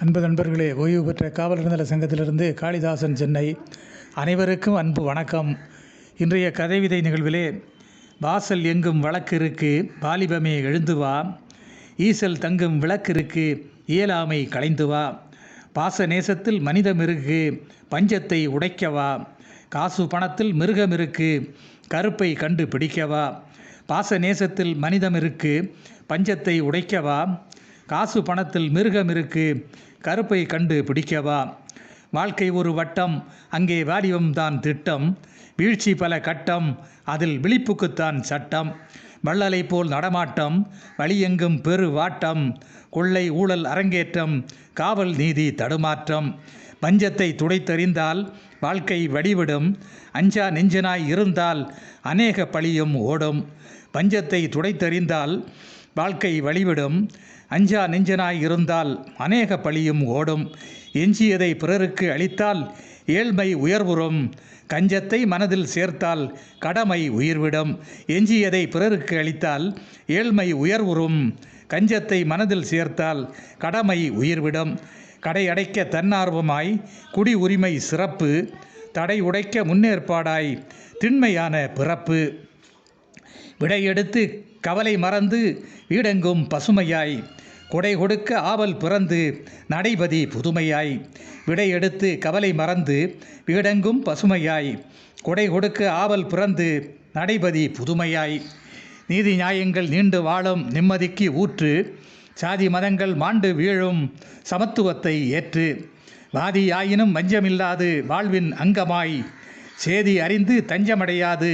அன்பு நண்பர்களே, ஓய்வு பெற்ற காவலர் நல சங்கத்திலிருந்து காளிதாசன், சென்னை. அனைவருக்கும் அன்பு வணக்கம். இன்றைய கதைவிதை நிகழ்விலே, வாசல் எங்கும் வழக்கிருக்கு, வாலிபமே எழுந்து வா, ஈசல் தங்கும் விளக்கிருக்கு, இயலாமை களைந்து வா, பாச நேசத்தில் மனிதம் இருக்கு, பஞ்சத்தை உடைக்கவா, காசு பணத்தில் மிருகம் இருக்கு, கருப்பை கண்டு பிடிக்கவா, பாச நேசத்தில் மனிதம் இருக்கு, பஞ்சத்தை உடைக்கவா, காசு பணத்தில் மிருகம் இருக்கு, கருப்பை கண்டு பிடிக்கவா, வாழ்க்கை ஒரு வட்டம், அங்கே வாலிபம்தான் திட்டம், வீழ்ச்சி பல கட்டம், அதில் விழிப்புக்குத்தான் சட்டம், வள்ளலை போல் நடமாட்டம், வழியெங்கும் பெரு வாட்டம், கொள்ளை ஊழல் அரங்கேற்றம், காவல் நீதி தடுமாற்றம், பஞ்சத்தை துடைத்தெறிந்தால் வாழ்க்கை வடிவிடும், அஞ்சா நெஞ்சனாய் இருந்தால் அநேக பழியும் ஓடும், பஞ்சத்தை துடைத்தெறிந்தால் வாழ்க்கை வழிவிடும், அஞ்சா நெஞ்சனாய் இருந்தால் அநேக பழியும் ஓடும், எஞ்சியதை பிறருக்கு அளித்தால் ஏழ்மை உயர்வுறும், கஞ்சத்தை மனதில் சேர்த்தால் கடமை உயிர்விடும், எஞ்சியதை பிறருக்கு அளித்தால் ஏழ்மை உயர்வுறும், கஞ்சத்தை மனதில் சேர்த்தால் கடமை உயிர்விடும், கடை அடைக்க தன்னார்வமாய் குடி உரிமை சிறப்பு, தடை உடைக்க முன்னேற்பாடாய் திண்மையான பிறப்பு, விடையெடுத்து கவலை மறந்து வீடெங்கும் பசுமையாய், கொடை கொடுக்க ஆவல் பிறந்து நடைபதி புதுமையாய், விடையெடுத்து கவலை மறந்து வீடெங்கும் பசுமையாய், கொடை கொடுக்க ஆவல் பிறந்து நடைபதி புதுமையாய், நீதி நியாயங்கள் நீண்டு வாழும் நிம்மதிக்கு ஊற்று, சாதி மதங்கள் மாண்டு வீழும் சமத்துவத்தை ஏற்று, வாதியாயினும் வஞ்சமில்லாது வாழ்வின் அங்கமாய், சேதி அறிந்து தஞ்சமடையாது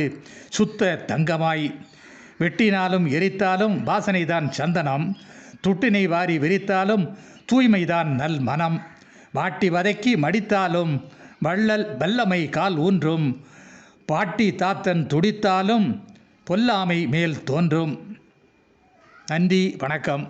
சுத்த தங்கமாய், வெட்டினாலும் எரித்தாலும் வாசனைதான் சந்தனம், துட்டினை வாரி விரித்தாலும் தூய்மைதான் நல் மனம், வாட்டி வதக்கி மடித்தாலும் வல்லமை கால் ஊன்றும், பாட்டி தாத்தன் துடித்தாலும் பொல்லாமை மேல் தோன்றும். நன்றி, வணக்கம்.